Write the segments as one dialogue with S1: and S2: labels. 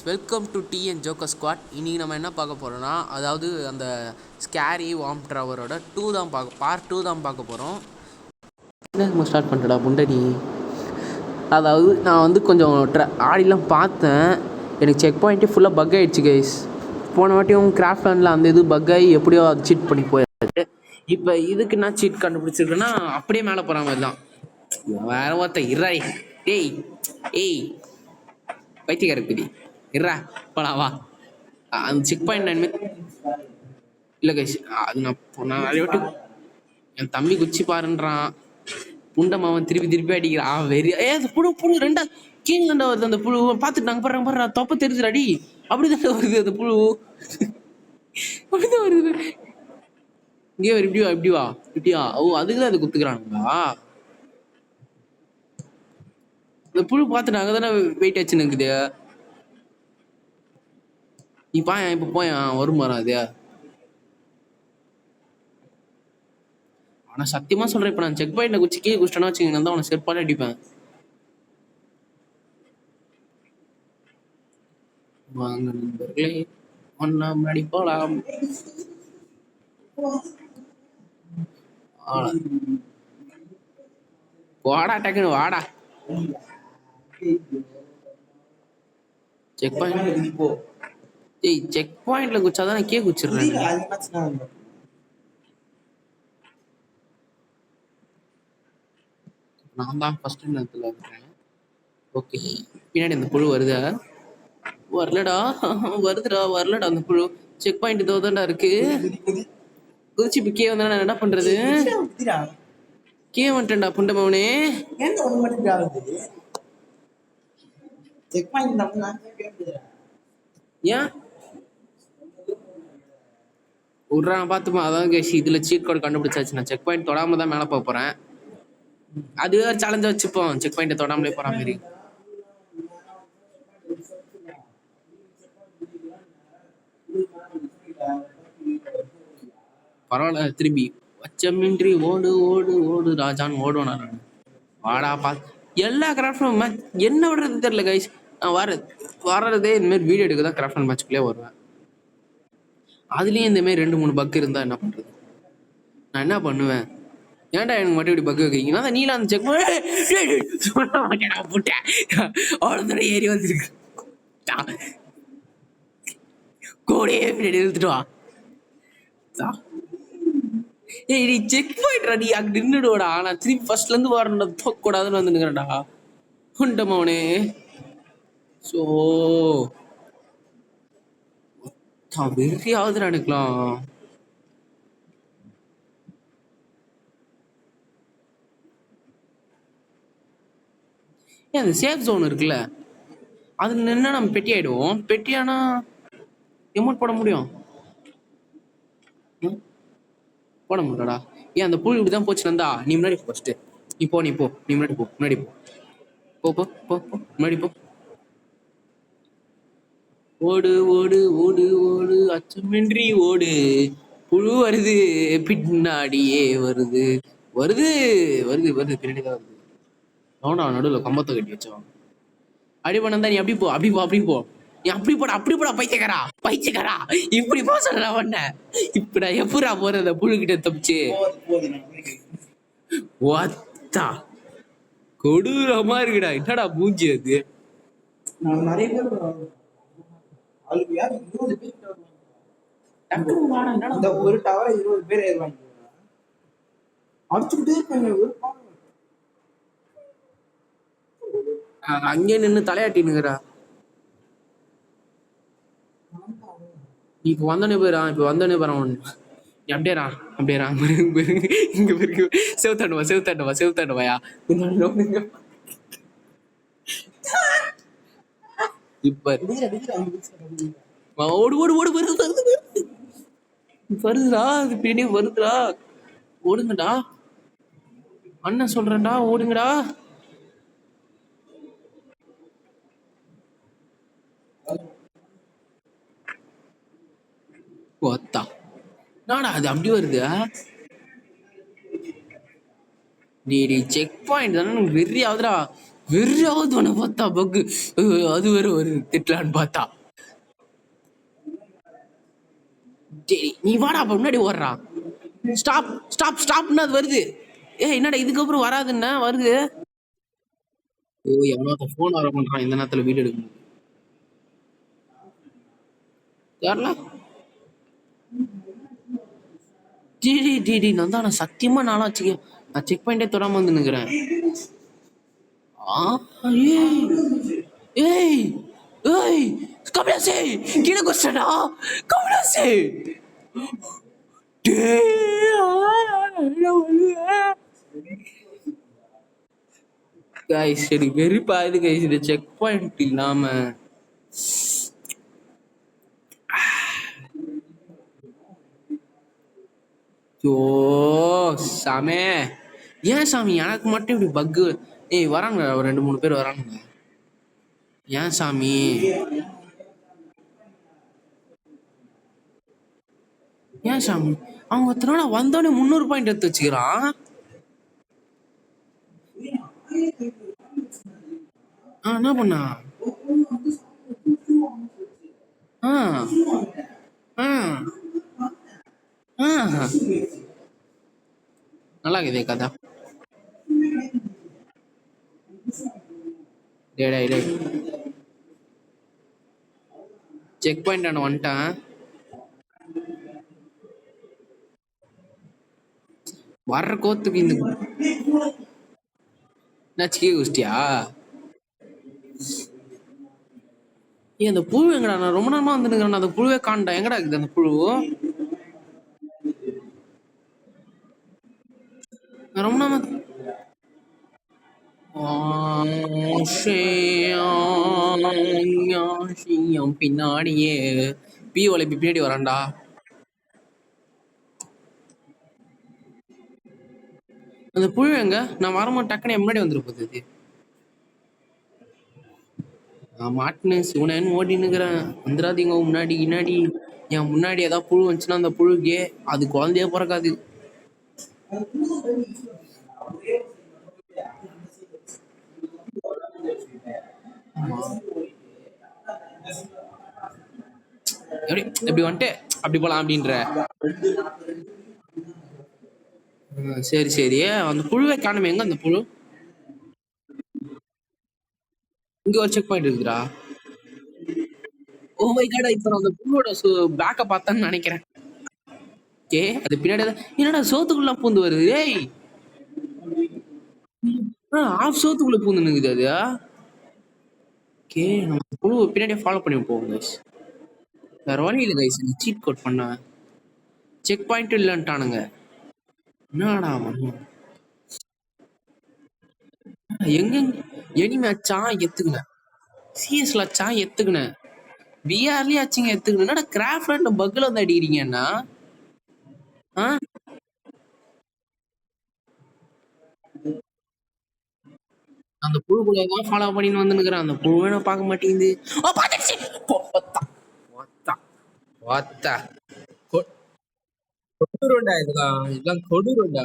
S1: Welcome to TN joker squad. இன்றைக்கி நம்ம என்ன பார்க்க போகிறோன்னா, அதாவது அந்த ஸ்கேரி வார்ம் ட்ராவரோட பார்ட் 2 தான் பார்க்க போகிறோம். என்ன ஸ்டார்ட் பண்ணுறடா புண்டடி. அதாவது நான் வந்து கொஞ்சம் ஆடிலாம் பார்த்தேன். எனக்கு செக் பாயிண்ட்டே ஃபுல்லாக பக் ஆகிடுச்சு கைஸ். போன வாட்டியும் கிராஃப்ட் லேண்டில் அந்த இது பக் ஆகி எப்படியோ அது சீட் பண்ணி போயிடுச்சு. இப்போ இதுக்கு என்ன சீட் கண்டுபிடிச்சிருக்குன்னா அப்படியே மேலே போகிற மாதிரி தான். வேற ஒருத்தர் இறாய் ஏய் பைத்தியக்கார இருக்குது இருறா போலாம் வா. அந்த செக் பாயிண்ட் இல்லை கைஸ், அது நான் நிறைய வாட்டி என் தம்பி குச்சி பாருன்றான். புண்டமாவன் திருப்பி அடிக்கிறான். அது புழு ரெண்டா கீழ் கண்டா வருது. அந்த புழு பார்த்துட்டு நாங்கள் பாடுறாங்க தொப்ப தெரிஞ்சுடாடி. அப்படிதான் வருது அந்த புழு. அப்படிதான் வருது. இங்கே வரும் இப்படிவா ஓ அதுக்குதான் அது குத்துக்கிறானுங்களா? இந்த புழு பார்த்துட்டு அங்கே தானே வெயிட் ஆச்சுன்னு இருக்குது. நீ பாயன் இப்ப போயன் வரும் அது. ஆனா சத்தியமா சொல்றேன், இப்ப நான் செக் பாயிண்ட்ல குச்சி கீழே குச்சிட்டேன்னா வச்சுக்கோங்க, நான் தான் அவனை செருப்பாலே அடிப்பேன். வாங்க நண்பர்களே, ஒன்னா முன்னாடி போலாம். வாடா டக்குன்னு வாடா. செக் பாயிண்ட் போ. ஏய் செக் பாயிண்ட்ல குச்சாதான் நான் கீழே குச்சிடுறேன். நான் தான் ஃபர்ஸ்ட் நேரத்தில் இருக்கிறேன். ஓகே, பின்னாடி அந்த புழு வருதா? வரலடா வரலடா அந்த புழு. செக் பாயிண்ட் தோதாண்டா இருக்கு. குதிச்சு இப்போ கே வந்தா நான் என்ன பண்றது? கே வந்துட்டேன்டா புண்டமவனே. ஏன் விட்றான் பார்த்துப்போம். அதான் கேஷ் இதுல சீட் கோட் கண்டுபிடிச்சாச்சு. நான் செக் பாயிண்ட் தொடாம தான் மேலே போக போறேன். அது சேலஞ்சா வச்சுப்போம், செக் பாயிண்ட் தொடாமலே போற மாதிரி. பரவாயில்ல, திரும்பி அச்சமின்றி ஓடு ராஜான்னு ஓடுவேன் நான். வாடா எல்லா கிராஃப்டும் என்ன விடுறது தெரியல கைஸ். நான் வர்றதே இந்த மாதிரி வீடியோ எடுக்க தான் கிராஃப்ட் அண்ட் மேட்ச்க்குள்ளே வருவேன். அதுலேயும் இந்த மாதிரி 2-3 பக் இருந்தால் என்ன பண்ணுறது? நான் என்ன பண்ணுவேன்? ஏன்டா எனக்கு மட்டும் இப்படி பக் வைக்கிறீங்கன்னா அந்த நீல அந்த செக் போட்டேன் அவ்வளோ தூரம் ஏறி வந்துருக்கு. கூடயே இழுத்துட்டு வா. ஏய் நீ செக் பாயிண்ட்ரா, நீ அங்கே நின்றுடுவாடா. நான் திருப்பி ஃபர்ஸ்ட்லேருந்து வரணும்டா, தோக்கூடாதுன்னு வந்து நிற்கிறேன்டா உண்டமாவனே. ஸோ வெறியாவதுடா எனக்குலாம். ஏன் அந்த சேஃப் ஜோன் இருக்குல்ல, அது நின்னா நம்ம பெட்டி ஆயிடுவோம். பெட்டியானா எமௌண்ட் போட முடியும், போட முடியாடா. ஏன் அந்த புல் இப்படிதான் போச்சு நந்தா? நீ முன்னாடி ஃபர்ஸ்ட் நீ முன்னாடி போ முன்னாடி போ. ஓடு அச்சமின்றி ஓடு. புழு வருது பின்னாடியே வருது பின்னாடிதான் வருது. அவனா நடுவில் கம்பத்தை கட்டி வச்சவன் அடி பண்ணா. நீ அப்படி போ நீ அப்படி போடா பைத்தியக்காரா இப்படி போ சொல்ற உன்ன. இப்ப நான் எப்படா போறத புழுகிட்ட தப்பிச்சு? ஒத்தா கொடூரமா இருக்குடா. என்னடா மூஞ்சி அது?
S2: ஒரு டவரை 20 பேர் ஏறுவாங்க. அடிச்சுக்கிட்டே இருப்பாங்க.
S1: அங்கே நின்று தலையாட்டினுங்கிறா. இப்ப வந்தோடனே போயிடறான் ஒண்ணு. நீ அப்படியேறா இங்க இருக்கு. செவுத்தாண்டுவாயா இப்ப ஓடு வருதுடா. அது பின்னாடி வருதுடா. ஓடுங்கடா அண்ணன் சொல்றேன்டா, ஓடுங்கடா. ஒத்தா நாடா அது அப்படி வருது. நீ செக் பாயிண்ட் தானே வெறி ஆகுதுடா. வெறியாவது உன பார்த்தா பக்கு அது வேற ஒரு திட்டலான்னு பார்த்தா. சரி நீ வாடா அப்ப முன்னாடி ஓடுறா. ஸ்டாப் ஸ்டாப் ஸ்டாப்னு அது வருது. என்னடா இதுக்கப்புறம் வராதுன்னா வருது. ஓ எவ்வளோ ஃபோன் வர பண்றான் இந்த நேரத்துல வீடியோ எடுக்கணும் யாருல. டிடி டிடி நான் தான் நான் சத்தியமா நானும் வச்சுக்க நான் செக் பாயிண்டே தொடாம வந்து நிக்கிறேன். ஏய் ஏய் ஏய் கபிலாசே கீழே குஸ்டடா கபிலாசே. கைஸ் சரி வெறுப்பா இது கைஸ் இந்த செக் பாயிண்ட் இல்லாம. ஓ சாமே ஏன் சாமி எனக்கு மட்டும் இப்படி பக்கு. ஏய் வராங்க ஒரு 2-3 பேர் வராங்க. ஏன் சாமி ஏன் சாமி அவங்க ஒருத்தரோட வந்தோடனே 300 பாயிண்ட் எடுத்து வச்சுக்கிறான். என்ன பண்ணா ஆ ஆ ஆ நல்லா இருக்குதே கதை. டேடா டே செக் பாயிண்ட் ஆன வந்துட்டான். வர்ற கோத்துக்கு இந்த நச்சிக்கே குஸ்டியா. அந்த புழு எங்கடா நான் ரொம்ப நேரமா வந்துருக்கேன் அந்த புழுவே காண்டா எங்கடா இருக்குது அந்த புழு. நான் ரொம்ப நேரமா பின்னாடியே பி ஒலைப்பி பின்னாடி வரான்டா. அந்த புழு எங்க நான் வரமா டக்குன்னு முன்னாடி வந்துரு போகுது. நான் மாட்டினு சிவனேன்னு ஓடினுக்கிறேன் வந்துடாதீங்க முன்னாடி முன்னாடி. என் முன்னாடி ஏதாவது புழு வந்துச்சுன்னா அந்த புழுக்கே அது குழந்தையே பிறக்காது. எப்படி எப்படி வந்துட்டு அப்படி போலாம் அப்படின்ற. சரி சரி அந்த புழுவை காணுமே எங்க அந்த புழு. இங்க ஒரு செக் பாயிண்ட் இருக்குடா. ஓ மை காட் இப்ப நான் அந்த புழுவோட பேக்க பார்த்தேன்னு நினைக்கிறேன். ஓகே அது பின்னாடி என்னடா சோத்துக்குள்ள பூந்து வருது. ஏய் ஆஃப் சோத்துக்குள்ள பூந்து நிக்குது அது. ஓகே நம்ம புழு பின்னாடியே ஃபாலோ பண்ணி போவோம் கைஸ். வேற வழி இல்லை கைஸ் சீட் கோட் பண்ண செக் பாயிண்ட் இல்லைன்ட்டானுங்க. என்னடா எங்க எனிமே அச்சா எத்துக்குனேன் சிஎஸ்ல அச்சா எத்துக்குனேன் பிஆர்லயே ஆச்சுங்க எத்துக்கணும். என்னடா கிராஃப்ட் பக்ல வந்து அடிக்கிறீங்கன்னா அந்த புழுக்குள்ள தான் ஃபாலோ பண்ணின்னு வந்து நிக்கிறேன். அந்த புழுவை நான் பார்க்க மாட்டேங்குது. கொடூரண்டா இதெல்லாம் இதெல்லாம் கொடூரண்டா.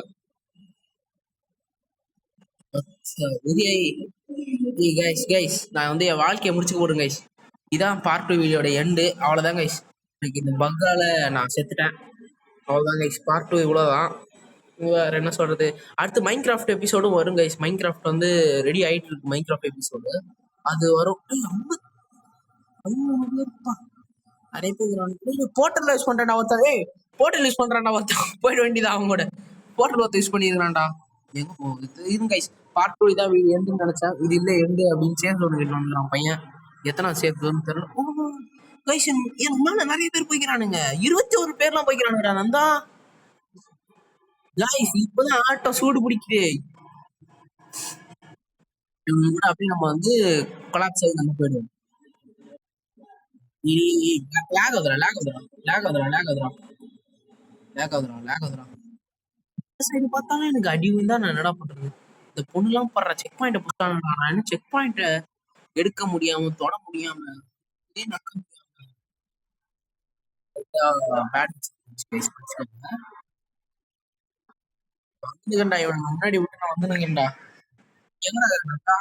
S1: நான் வந்து என் வாழ்க்கையை முடிச்சுக்க போடுங்க கைஸ். இதான் பார்ட் 2 வீடியோட எண்டு. அவ்வளவுதான் கைஸ். எனக்கு இந்த பக்கால நான் செத்துட்டேன். அவ்வளவுதான் கைஸ் பார்ட் 2 இவ்வளவுதான். வேற என்ன சொல்றது. அடுத்து மைண்ட் கிராஃப்ட் எபிசோடும் வரும் கைஸ். மைண்ட் கிராஃப்ட் வந்து ரெடி ஆயிட்டு இருக்கு மைண்ட் கிராஃப்ட் எபிசோடு அது வரும். நிறைய பேர் போர்ட்டல் யூஸ் பண்றேன் ஒருத்தன். போர்ட்டல் யூஸ் பண்றான்டா ஒருத்தன் போயிட வேண்டியது அவங்க கூட போர்ட்டல் ஒருத்தர் யூஸ் பண்ணிருக்கான்டா. எங்க போகுது இருங்க கைஸ் பார்ட் 2 இதான் எண்டுன்னு நினைச்சேன். இது இல்ல எண்டு அப்படின்னு சேர்ந்து வந்துட்டான் பையன். எத்தனை சேர்த்துன்னு தெரியல. கைஸ் எனக்கு மேல நிறைய பேர் போய்க்கிறானுங்க. 21 பேர்லாம் போய்க்கிறானுடா நந்தா. கைஸ் இப்பதான் ஆட்டம் சூடு பிடிக்குது. இவங்க கூட அப்படியே நம்ம வந்து கொலாப்ஸ் ஆகி நம்ம போயிடுவோம். சைடு பார்த்தாலும் எனக்கு அடி விழுந்தா நான் என்னடா பண்றது. இந்த பொண்ணுலாம் படுற செக் பாயிண்ட் புடிச்சானுங்க. செக் பாயிண்ட் எடுக்க முடியாம தொட முடியாம வந்துங்கண்டா இவன் முன்னாடி விட்டு நான் வந்துங்கண்டா. எங்கடா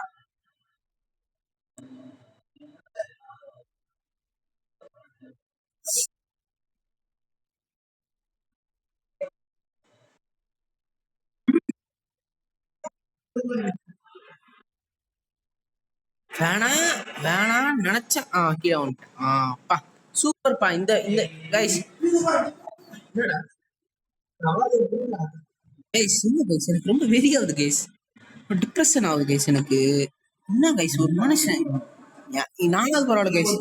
S1: வேணாம் வேணாம் நினைச்சேன். கீழே வந்துட்டேன். அப்பா சூப்பர்ப்பா. இந்த இந்த கைஸ் கைஸ் இல்ல கைஸ், எனக்கு ரொம்ப வெறியாகுது கைஸ், டிப்ரெஷன் ஆகுது கைஸ் எனக்கு. என்ன கைஸ் ஒரு மனுஷன், நாலாவது பரவாயில்ல கைஸ்.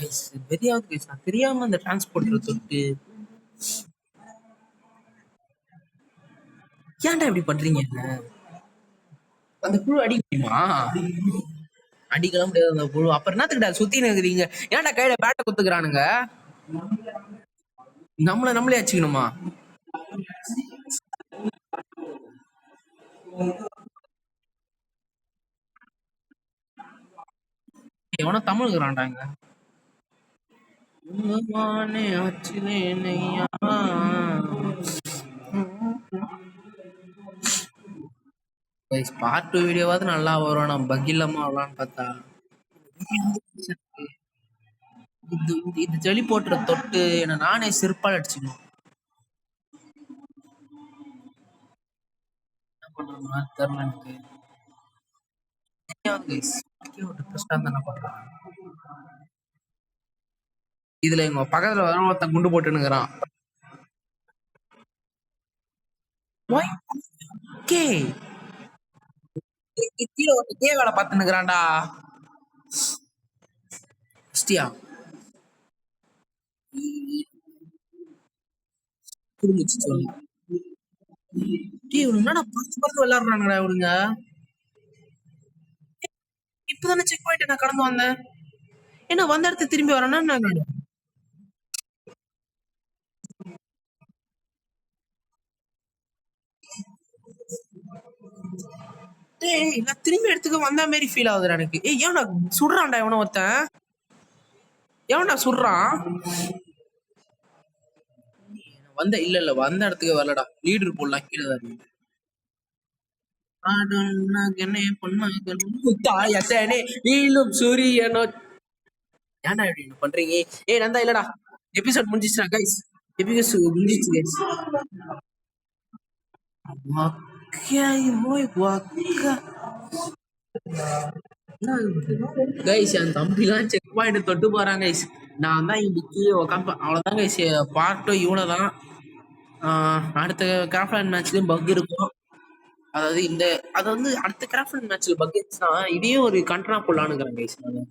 S1: கைஸ் வெறியாகுது கைஸ், நான் தெரியாம அந்த டிரான்ஸ்போர்ட்டரை தொட்டு. ஏன்டா இப்படி பண்றீங்க என்ன? அந்த புழு அடிக்க முடியுமா? அடிக்கலாம் முடியாது அந்த புழு. அப்புறம் என்னத்துக்கிட்ட சுத்தி நிற்கிறீங்க? ஏன்டா கையில பேட்டை குத்துக்கிறானுங்க? நம்மளே வச்சுக்கணுமா? எவனோ தமிழ்கிறான்டாங்க. பார்ட் 2 வீடியோவாவது நல்லா வரும், நம்ம பக் இல்லாம வரலான்னு பார்த்தா இது இது ஜெலி போட்டுற தொட்டு என்ன நானே செருப்பால் அடிச்சுக்கணும். என்ன பண்றதுன்னா தெரியல எனக்கு. என்ன பண்றான் இதுல? எங்க பக்கத்துல வர ஒருத்தன் குண்டு போட்டுன்னுக்குறான். கீழே ஒரு கே வேலை பார்த்துன்னுக்குறான்டா. ஸ்டியா புரிஞ்சிச்சு சொல்லு. என்னடா பார்த்து பார்த்து விளையாடுறானுங்கடா இவனுங்க. இப்பதானே செக் பாயிண்ட் நான் கடந்து வந்தேன். என்ன வந்த இடத்த திரும்பி வரேன்னா நான் நான் திரும்பி இடத்துக்கு வந்த மாதிரி ஃபீல் ஆகுதுடா எனக்கு. ஏன்டா சுடுறான்டா எவனோ ஒருத்தன். எவன்டா சுடுறான்? வந்த இல்ல வந்த இடத்துக்கு வரலடா. லீடர் போடலாம் கீழே தான் இருக்கு. சூரியனோ ஏன்டா இப்படி பண்றீங்க? நந்தா இல்லடா. எபிசோட் முடிஞ்சிச்சுடா கைஸ். எபிசோட் முடிஞ்சிச்சு கைஸ். கைஸ் என் தம்பிலாம் செக் பாயிண்ட் தொட்டு போறான் கைஸ். நான் தான் இன்னைக்கு உட்காந்து அவ்வளவுதான் கைஸ். பார்ட் 2 இவ்வளவுதான். அடுத்த கிராஃப்ட் மேட்ச்லயும் பக் இருக்கும். அதாவது அது வந்து அடுத்த கிராஃப்ட் மேட்ச்ல பக் இருந்துச்சுன்னா இதையும் ஒரு கண்ட்ரா போடலானுங்கிறேன் கைஸ். நான்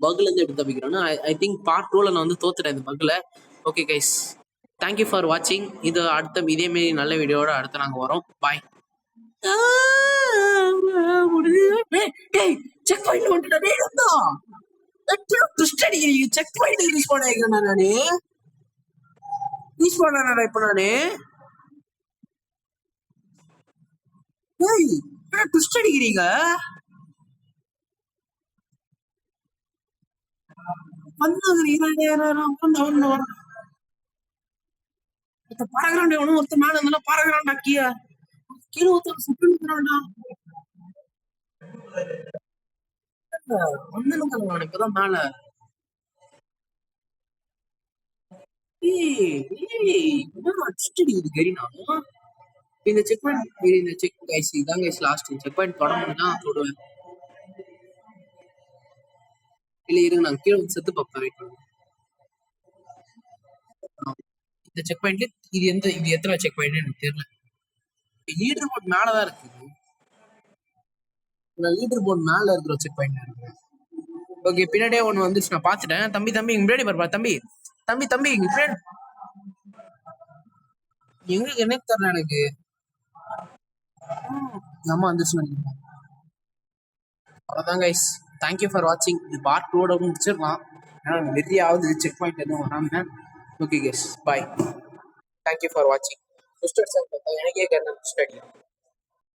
S1: பக்ல இருந்து எப்படி தப்பிக்கிறேன்னு ஐ திங்க் பார்ட் 2ல நான் வந்து தோத்துட்டேன் இந்த பக்ல. ஓகே கைஸ், தேங்க்யூ ஃபார் வாட்சிங். இது அடுத்த இதே மாரி நல்ல வீடியோட அடுத்து நாங்க வரோம். பாய். செக் பாயிண்ட் வந்துட்டா. டேய் நந்தா ட்விஸ்ட் அடிக்கிறீங்க. செக் பாயிண்ட் யூஸ் பண்ணேன் நானு. யூஸ் பண்ணேன்டா இப்ப நானு. டேய் ட்விஸ்ட் அடிக்கிறீங்க. பாராகிராண்டா ஒன்னும் ஒருத்தர் மேல இருந்தா பாராகிராண்டா கீழே கீழே ஒருத்தர் சுட்டுறான்டா. வந்து இப்பதான் மேல. இந்த செக் பாயிண்ட் இந்த செக் கைஸ் இதான் கைஸ் லாஸ்ட் செக் பாயிண்ட் தொட முடிஞ்சா தொடுவேன். இல்ல இருங்க நான் கீழே செத்து பார்ப்பேன். வெயிட் பண்ணுங்க. இந்த செக் பாயிண்ட் இது எத்தனை செக் பாயிண்ட் எனக்கு தெரியல. லீடர் போர்ட் மேலதான் இருக்கு. லீடர் போர்ட் மேல இருக்கிற செக் பாயிண்ட் இருக்கு. ஓகே பின்னாடியே ஒண்ணு வந்துச்சு நான் பாத்துட்டேன். தம்பி தம்பி இங்க பின்னாடி பாருப்பா. தம்பி தம்பி தம்பி இங்க பின்னாடி எங்க எனக்கு தெரியல எனக்கு. அம்மா வந்துச்சு நினைக்கிறேன். அவ்வளவுதான் கைஸ், தேங்க்யூ ஃபார் வாட்சிங். இது பார்ட் 2 முடிச்சிடலாம். ஏன்னா வெறியாவது செக் பாயிண்ட் எதுவும் வராம. Okay guys bye. Thank you for வாட்சிங். எனக்கே கேட்டேன் ஸ்டடி.